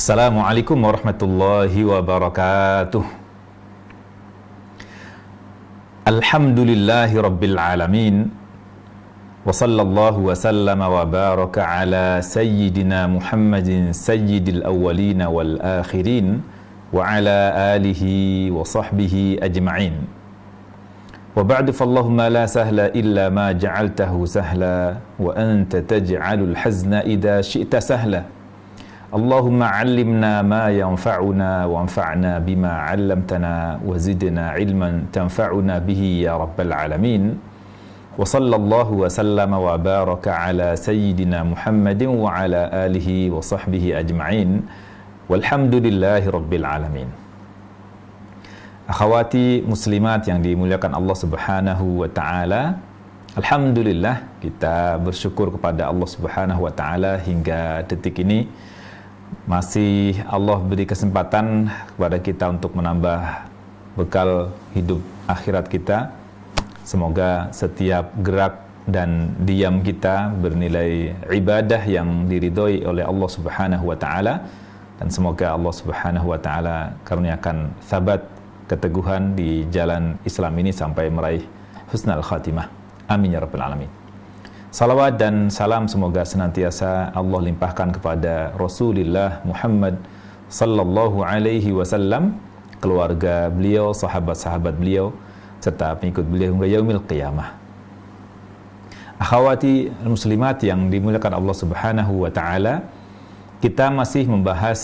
Assalamualaikum warahmatullahi wabarakatuh. Alhamdulillahi rabbil alamin. Wa sallallahu wa sallama wa baraka ala sayyidina Muhammadin sayyidil awwalina wal akhirin wa ala alihi wa sahbihi ajma'in. Wa ba'du fallahumma la sahla illa ma ja'altahu sahla wa anta taj'alul hazna idha syi'ta sahla. Allahumma 'allimna ma yanfa'una wanfa'na bima 'allamtana wa zidna 'ilman tanfa'una bihi ya rabbal alamin. Wa sallallahu wa sallama wa baraka ala sayyidina Muhammadin wa ala alihi wa sahbihi ajma'in. Walhamdulillahi rabbil alamin. Akhwati muslimat yang dimuliakan Allah Subhanahu wa taala, alhamdulillah kita bersyukur kepada Allah Subhanahu wa taala hingga detik ini masih Allah beri kesempatan kepada kita untuk menambah bekal hidup akhirat kita. Semoga setiap gerak dan diam kita bernilai ibadah yang diridhoi oleh Allah Subhanahu wa taala, dan semoga Allah Subhanahu wa taala karuniakan thabat, keteguhan di jalan Islam ini sampai meraih husnul khatimah. Amin ya rabbal alamin. Salawat dan salam semoga senantiasa Allah limpahkan kepada Rasulullah Muhammad sallallahu alaihi wasallam, keluarga beliau, sahabat-sahabat beliau, serta pengikut beliau hingga yaumil qiyamah. Akhwati muslimat yang dimuliakan Allah Subhanahu wa taala, kita masih membahas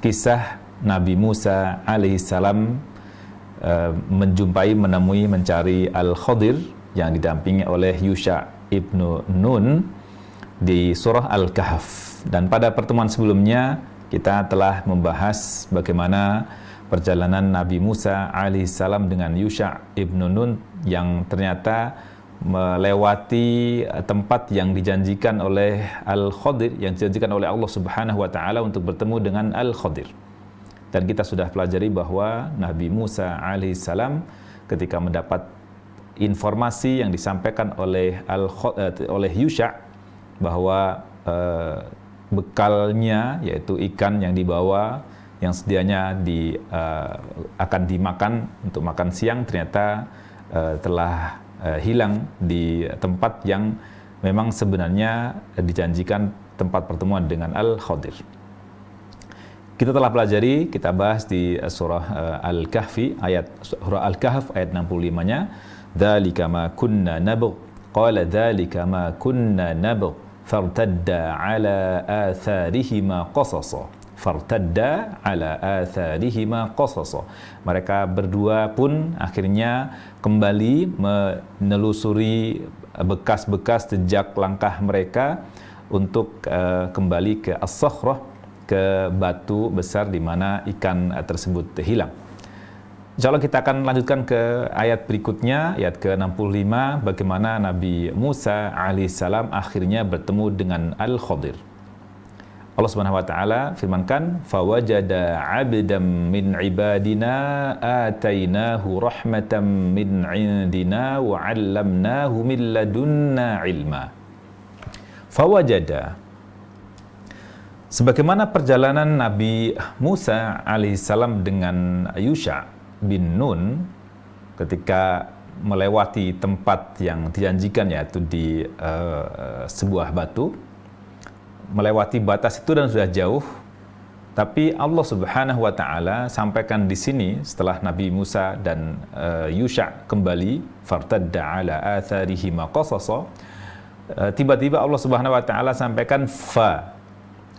kisah Nabi Musa alaihissalam menemui, mencari Al-Khadir yang didampingi oleh Yusha ibnu Nun di surah Al-Kahf. Dan pada pertemuan sebelumnya kita telah membahas bagaimana perjalanan Nabi Musa alaihissalam dengan Yusha ibnu Nun yang ternyata melewati tempat yang dijanjikan oleh Al-Khadir, yang dijanjikan oleh Allah Subhanahu wa taala untuk bertemu dengan Al-Khadir. Dan kita sudah pelajari bahwa Nabi Musa alaihissalam ketika mendapat informasi yang disampaikan oleh Yusha bahwa bekalnya yaitu ikan yang dibawa yang sedianya akan dimakan untuk makan siang ternyata telah hilang di tempat yang memang sebenarnya dijanjikan tempat pertemuan dengan Al-Khadir. Kita telah pelajari, kita bahas di surah Al-Kahfi, surah Al-Kahf ayat 65-nya. Dzalika ma kunna nabgh, qala dzalika ma kunna nabgh, fartadda ala atharihima qasasa. Fartadda ala atharihima qasasa. Mereka berdua pun akhirnya kembali menelusuri bekas-bekas jejak langkah mereka untuk kembali ke as-sakhrah, ke batu besar di mana ikan tersebut hilang. Insyaallah kita akan lanjutkan ke ayat berikutnya, ayat ke-65, bagaimana Nabi Musa alaihissalam akhirnya bertemu dengan Al-Khadir. Allah Subhanahu wa taala firmankan, "Fawajada 'abdan min 'ibadina atainahu rahmatan min 'indina wa 'allamnahu min ladunna 'ilma." Fawajada, sebagaimana perjalanan Nabi Musa alaihissalam dengan Yusha bin Nun ketika melewati tempat yang dijanjikan, yaitu di sebuah batu, melewati batas itu dan sudah jauh, tapi Allah Subhanahu wa taala sampaikan di sini setelah Nabi Musa dan Yusha kembali, fartadda ala atharihima qasasa, tiba-tiba Allah Subhanahu wa taala sampaikan fa,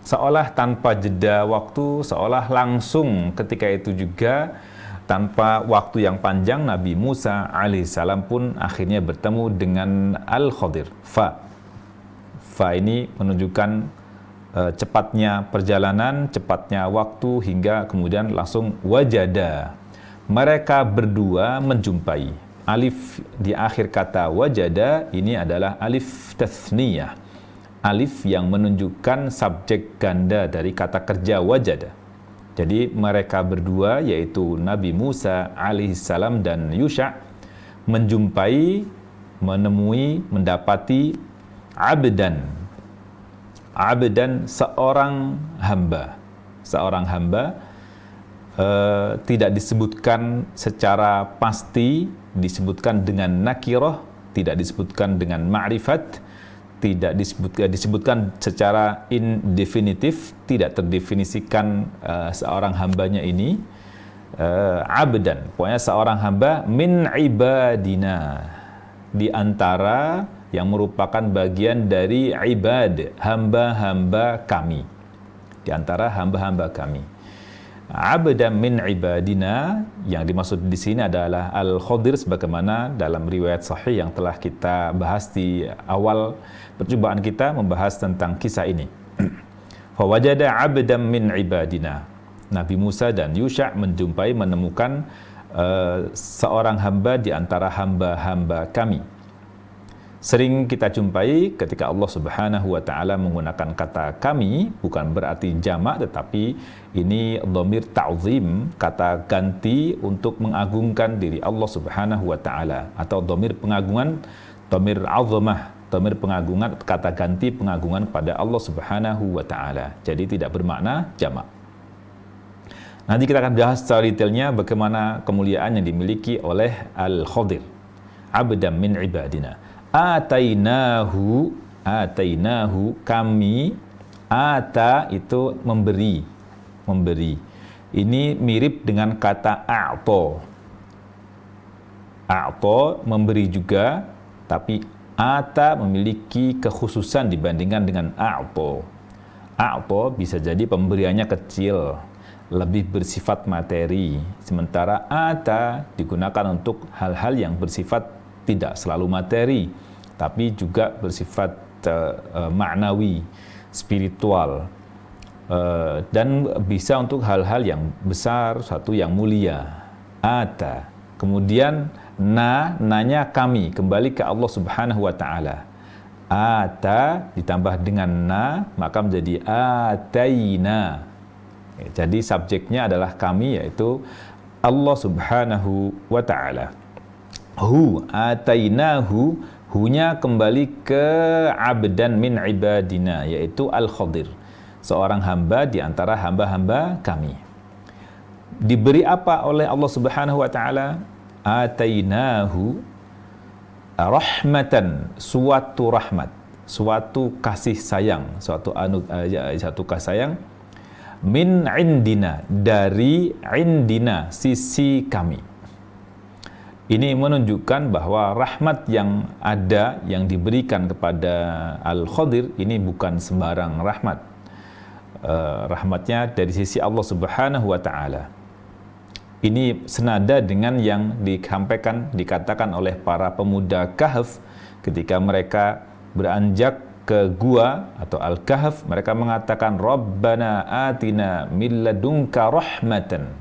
seolah tanpa jeda waktu, seolah langsung ketika itu juga, tanpa waktu yang panjang, Nabi Musa alaihissalam pun akhirnya bertemu dengan Al-Khadir. Fa ini menunjukkan cepatnya perjalanan, cepatnya waktu, hingga kemudian langsung wajada. Mereka berdua menjumpai. Alif di akhir kata wajada ini adalah alif tathniyah, alif yang menunjukkan subjek ganda dari kata kerja wajada. Jadi mereka berdua, yaitu Nabi Musa alaihissalam dan Yusha, menjumpai, menemui, mendapati abdan seorang hamba. seorang hamba tidak disebutkan secara pasti, disebutkan dengan nakirah, tidak disebutkan dengan ma'rifat, tidak disebutkan secara indefinitif, tidak terdefinisikan seorang hambanya ini abdan, pokoknya seorang hamba min ibadina, di antara yang merupakan bagian dari ibad, hamba-hamba kami, di antara hamba-hamba kami. Abdan min ibadina, yang dimaksud di sini adalah Al-Khadir, sebagaimana dalam riwayat sahih yang telah kita bahas di awal perjumpaan kita membahas tentang kisah ini. Fawajada abdan min ibadina. Nabi Musa dan Yusha menemukan seorang hamba di antara hamba-hamba kami. Sering kita jumpai ketika Allah Subhanahu wa taala menggunakan kata kami, bukan berarti jamak, tetapi ini dhamir ta'zim, kata ganti untuk mengagungkan diri Allah Subhanahu wa taala, atau dhamir pengagungan, dhamir azamah, dhamir pengagungan, kata ganti pengagungan kepada Allah Subhanahu wa taala. Jadi tidak bermakna jamak. Nanti kita akan bahas secara detailnya bagaimana kemuliaan yang dimiliki oleh Al-Khadir. Abdan min ibadina. Atainahu kami, ata itu memberi. Ini mirip dengan kata a'ta. A'ta memberi juga, tapi ata memiliki kekhususan dibandingkan dengan a'ta. A'ta bisa jadi pemberiannya kecil, lebih bersifat materi, sementara ata digunakan untuk hal-hal yang bersifat tidak selalu materi, tapi juga bersifat maknawi, spiritual, dan bisa untuk hal-hal yang besar, satu yang mulia. Ata. Kemudian nanya kami, kembali ke Allah Subhanahu wa taala. Ata ditambah dengan maka menjadi ataina. Jadi subjeknya adalah kami, yaitu Allah Subhanahu wa ta'ala. Atainahu, hunya kembali ke abdan min ibadina, yaitu Al-Khadir, seorang hamba di antara hamba-hamba kami. Diberi apa oleh Allah Subhanahu wa ta'ala? Atainahu rahmatan, suatu rahmat, suatu kasih sayang, suatu kasih sayang, min indina, dari indina, sisi kami. Ini menunjukkan bahwa rahmat yang ada, yang diberikan kepada Al-Khadir ini bukan sembarang rahmat. Rahmatnya dari sisi Allah Subhanahu wa ta'ala. Ini senada dengan yang dikatakan oleh para pemuda Kahf ketika mereka beranjak ke gua atau Al-Kahf. Mereka mengatakan Rabbana atina min ladunka rahmatan.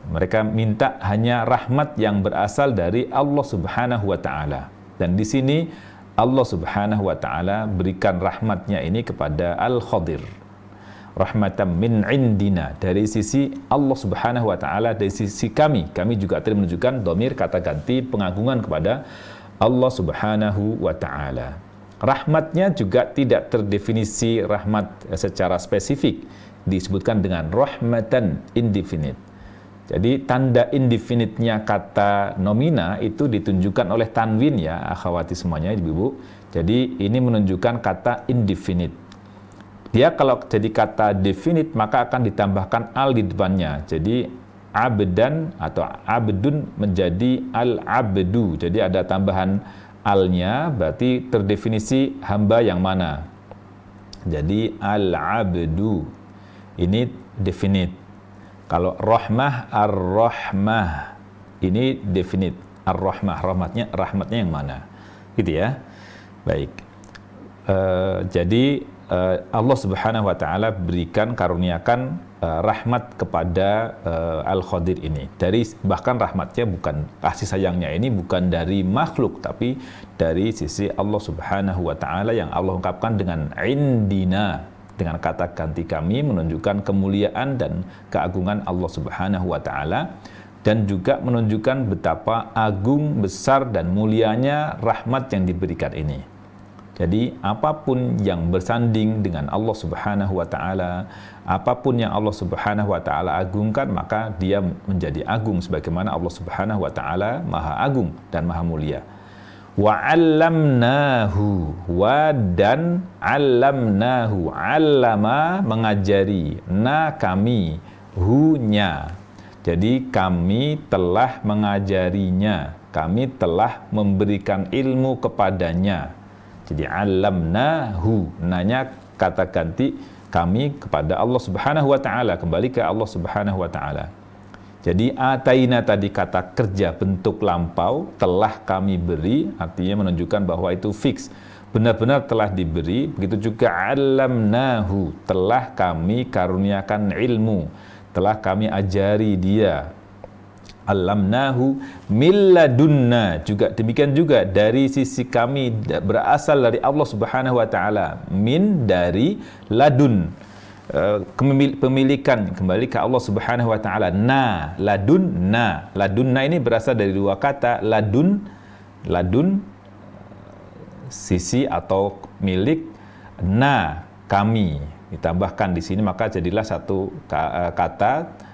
Mereka minta hanya rahmat yang berasal dari Allah Subhanahu wa ta'ala. Dan di sini Allah Subhanahu wa ta'ala berikan rahmatnya ini kepada Al-Khadir. Rahmatan min indina, dari sisi Allah Subhanahu wa ta'ala, dari sisi kami. Kami juga tadi menunjukkan dhamir kata ganti pengagungan kepada Allah Subhanahu wa ta'ala. Rahmatnya juga tidak terdefinisi rahmat secara spesifik, disebutkan dengan rahmatan indefinite. Jadi tanda indefinite-nya kata nomina itu ditunjukkan oleh tanwin, ya akhwati semuanya, ibu-ibu. Jadi ini menunjukkan kata indefinite. Dia kalau jadi kata definite maka akan ditambahkan al di depannya. Jadi abdan atau abdun menjadi al-abdu. Jadi ada tambahan alnya, berarti terdefinisi hamba yang mana. Jadi al-abdu ini definite. Kalau rahmah, ar-rahmah ini definite. Ar-rahmah, rahmatnya yang mana, gitu ya. Baik. Jadi Allah Subhanahu wa ta'ala berikan, karuniakan rahmat kepada Al-Khadir ini. Bahkan rahmatnya bukan, kasih sayangnya ini bukan dari makhluk, tapi dari sisi Allah Subhanahu wa ta'ala yang Allah ungkapkan dengan indina, dengan kata ganti kami, menunjukkan kemuliaan dan keagungan Allah Subhanahu wa ta'ala, dan juga menunjukkan betapa agung, besar dan mulianya rahmat yang diberikan ini. Jadi apapun yang bersanding dengan Allah Subhanahu wa taala, apapun yang Allah Subhanahu wa taala agungkan, maka dia menjadi agung sebagaimana Allah Subhanahu wa taala Maha Agung dan Maha Mulia. Wa 'allamnahu, wa dan 'allamnahu, 'allama mengajari, na kami, hu-nya. Jadi kami telah mengajarinya, kami telah memberikan ilmu kepadanya. Jadi 'allamnahu, nanya kata ganti kami kepada Allah Subhanahu wa taala, kembali ke Allah Subhanahu wa taala. Jadi ataina tadi kata kerja bentuk lampau, telah kami beri, artinya menunjukkan bahwa itu fix, benar-benar telah diberi. Begitu juga 'allamnahu, telah kami karuniakan ilmu, telah kami ajari dia. 'Allamnahu min ladunna, juga demikian juga dari sisi kami, berasal dari Allah Subhanahu wa taala. Min, dari, ladun, pemilikan, kembali ke Allah Subhanahu wa taala. Na, ladunna. Ladunna ini berasal dari dua kata, ladun sisi atau milik, na kami. Ditambahkan di sini maka jadilah satu kata,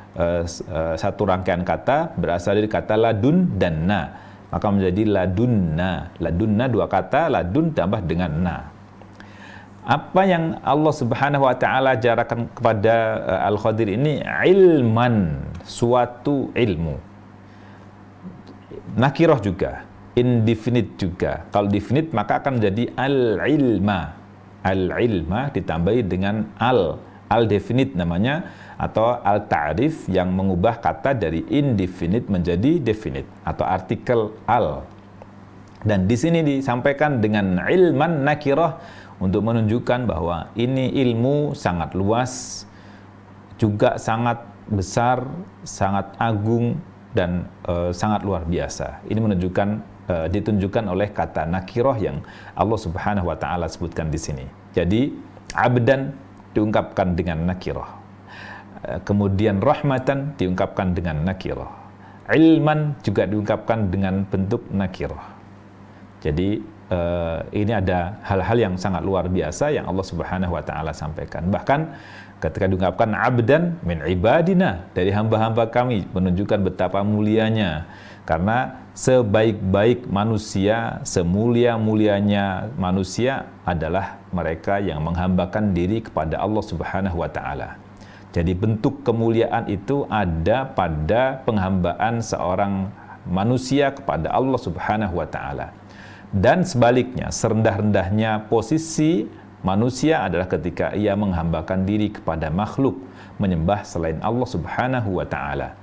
satu rangkaian kata berasal dari kata ladun dan na, maka menjadi ladunna. Ladunna dua kata, ladun tambah dengan na. Apa yang Allah Subhanahu wa taala ajarkan kepada Al-Khadir ini ilman, suatu ilmu. Nakirah juga, indefinite juga. Kalau definite maka akan menjadi al-ilma. Al-ilma ditambahi dengan al definite namanya, atau al-ta'rif yang mengubah kata dari indefinite menjadi definite atau artikel al. Dan di sini disampaikan dengan ilman nakirah untuk menunjukkan bahwa ini ilmu sangat luas, juga sangat besar, sangat agung, dan sangat luar biasa. Ini menunjukkan, ditunjukkan oleh kata nakirah yang Allah Subhanahu wa taala sebutkan di sini. Jadi abdan diungkapkan dengan nakirah. Kemudian rahmatan diungkapkan dengan nakirah. Ilman juga diungkapkan dengan bentuk nakirah. Jadi ini ada hal-hal yang sangat luar biasa yang Allah Subhanahu wa taala sampaikan. Bahkan ketika diungkapkan abdan min ibadina, dari hamba-hamba kami, menunjukkan betapa mulianya. Karena sebaik-baik manusia, semulia-mulianya manusia adalah mereka yang menghambakan diri kepada Allah Subhanahu wa taala. Jadi bentuk kemuliaan itu ada pada penghambaan seorang manusia kepada Allah Subhanahu wa taala. Dan sebaliknya, serendah-rendahnya posisi manusia adalah ketika ia menghambakan diri kepada makhluk, menyembah selain Allah Subhanahu wa taala.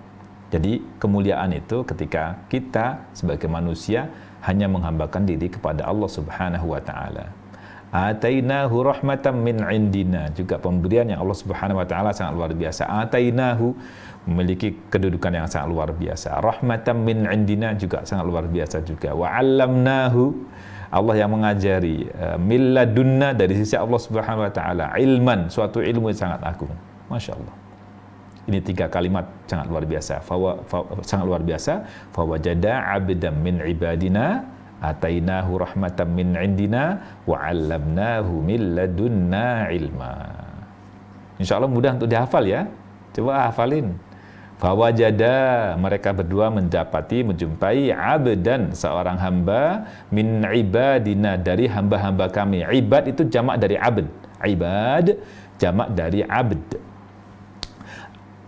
Jadi kemuliaan itu ketika kita sebagai manusia hanya menghambakan diri kepada Allah Subhanahu wa taala. Atainahu rahmatan min indina, juga pemberian yang Allah Subhanahu wa taala sangat luar biasa. Atainahu memiliki kedudukan yang sangat luar biasa. Rahmatan min indina juga sangat luar biasa juga. Wa 'allamnahu, Allah yang mengajari, min ladunna, dari sisi Allah Subhanahu wa taala, ilman, suatu ilmu yang sangat agung. Masya Allah. Ini 3 kalimat sangat luar biasa. Sangat luar biasa. Fawajada 'abdan min ibadina atainahu rahmatan min indina wa 'allamnahu min ladunna ilma. Insyaallah mudah untuk dihafal ya. Coba hafalin. Fawajada, mereka berdua mendapati, menjumpai, abdan, seorang hamba, min ibadina, dari hamba-hamba kami. Ibad itu jamak dari abd. Ibad jamak dari abd.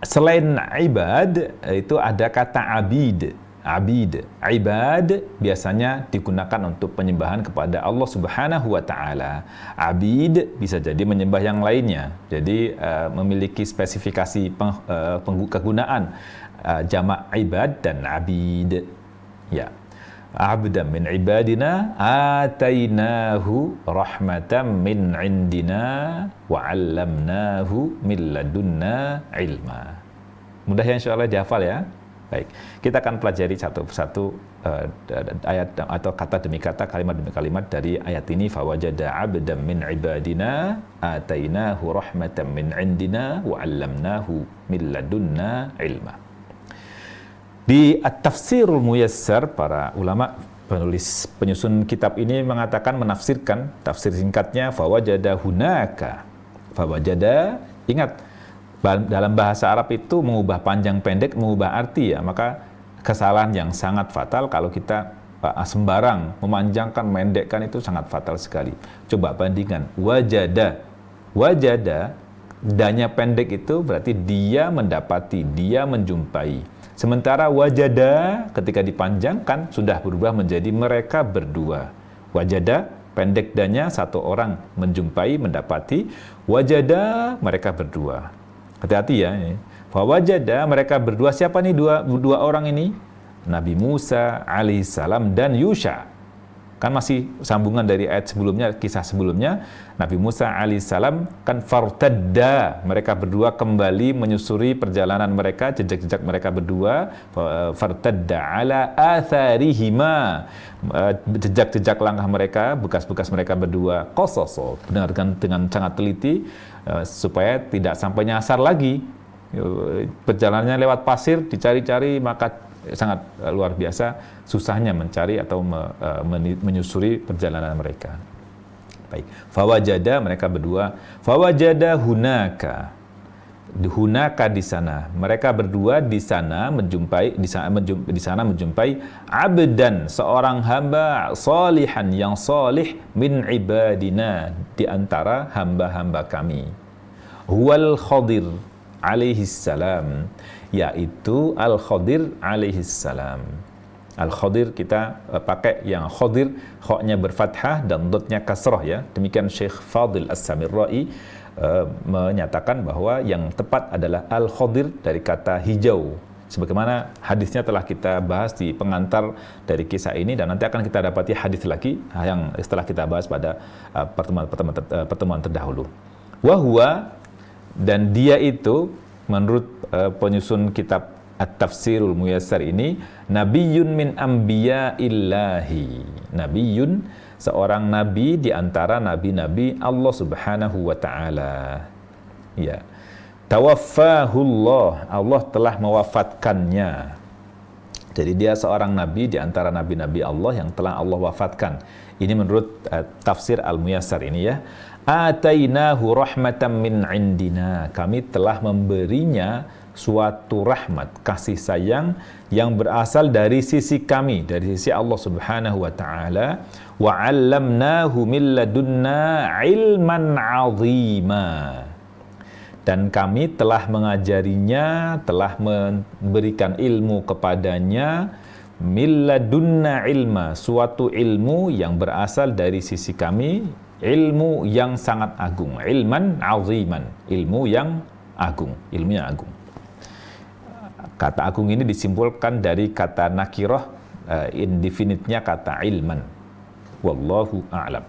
Selain ibad itu ada kata abid. Abid, ibad biasanya digunakan untuk penyembahan kepada Allah Subhanahu wa taala. Abid bisa jadi menyembah yang lainnya. Jadi memiliki spesifikasi kegunaan jamak ibad dan abid. Ya. Abdan min ibadina atainahu rahmatan min indina wa 'allamnahu min ladunna ilma. Mudah ya, insyaallah dihafal ya. Baik, kita akan pelajari satu persatu ayat atau kata demi kata, kalimat demi kalimat dari ayat ini. Fawajada 'abdan min ibadina atainahu rahmatan min indina wa 'allamnahu min ladunna ilma. Di At-Tafsirul Muyassar, para ulama penulis penyusun kitab ini mengatakan, menafsirkan, tafsir singkatnya fawajada hunaka. Fawajada, ingat dalam bahasa Arab itu mengubah panjang pendek, mengubah arti ya, maka kesalahan yang sangat fatal kalau kita sembarang memanjangkan, mendekkan, itu sangat fatal sekali. Coba bandingkan, wajada, danya pendek itu berarti dia mendapati, dia menjumpai. Sementara wajada ketika dipanjangkan sudah berubah menjadi mereka berdua. Wajada pendek danya satu orang menjumpai, mendapati. Wajada mereka berdua. Hati-hati ya. Wajada mereka berdua, siapa nih dua orang ini? Nabi Musa alaihissalam dan Yusha. Kan masih sambungan dari ayat sebelumnya, kisah sebelumnya. Nabi Musa alaihissalam kan fartadda, mereka berdua kembali menyusuri perjalanan mereka, jejak-jejak mereka berdua. Fartadda ala atharihima, jejak-jejak langkah mereka, bekas-bekas mereka berdua. Qasaso, dengarkan dengan sangat teliti supaya tidak sampai nyasar lagi. Perjalanannya lewat pasir, dicari-cari, maka sangat luar biasa susahnya mencari atau menyusuri perjalanan mereka. Baik, fawajada mereka berdua, fawajada hunaka di sana, mereka berdua di sana menjumpai abdan, seorang hamba salihan yang salih, min ibadina, di antara hamba-hamba kami. Huwal Khadir alaihissalam, yaitu Al-Khadir alaihissalam. Al-Khadir kita pakai yang Khadir, khoknya berfathah dan dotnya kasrah ya. Demikian Syekh Fadil As-Samirra'i menyatakan bahwa yang tepat adalah Al-Khadir dari kata hijau. Sebagaimana hadisnya telah kita bahas di pengantar dari kisah ini, dan nanti akan kita dapati hadis lagi yang setelah kita bahas pada pertemuan terdahulu. Wahwa, dan dia itu menurut penyusun kitab At-Tafsirul Muyassar ini, nabiyyun min anbiya'illahi. Nabiyyun, seorang nabi di antara nabi-nabi Allah Subhanahu wa taala. Ya. Tawaffahullah, Allah telah mewafatkannya. Jadi dia seorang nabi di antara nabi-nabi Allah yang telah Allah wafatkan. Ini menurut tafsir Al-Muyassar ini ya. Atainahu rahmatan min indina, kami telah memberinya suatu rahmat, kasih sayang yang berasal dari sisi kami, dari sisi Allah Subhanahu wa taala. Wa 'allamnahu min ladunna ilman 'azima, dan kami telah mengajarinya, telah memberikan ilmu kepadanya, min ladunna ilma, suatu ilmu yang berasal dari sisi kami, ilmu yang sangat agung, ilman aziman, ilmu yang agung, ilmu yang agung. Kata agung ini disimpulkan dari kata nakirah, indefinite-nya kata ilman. Wallahu a'lam.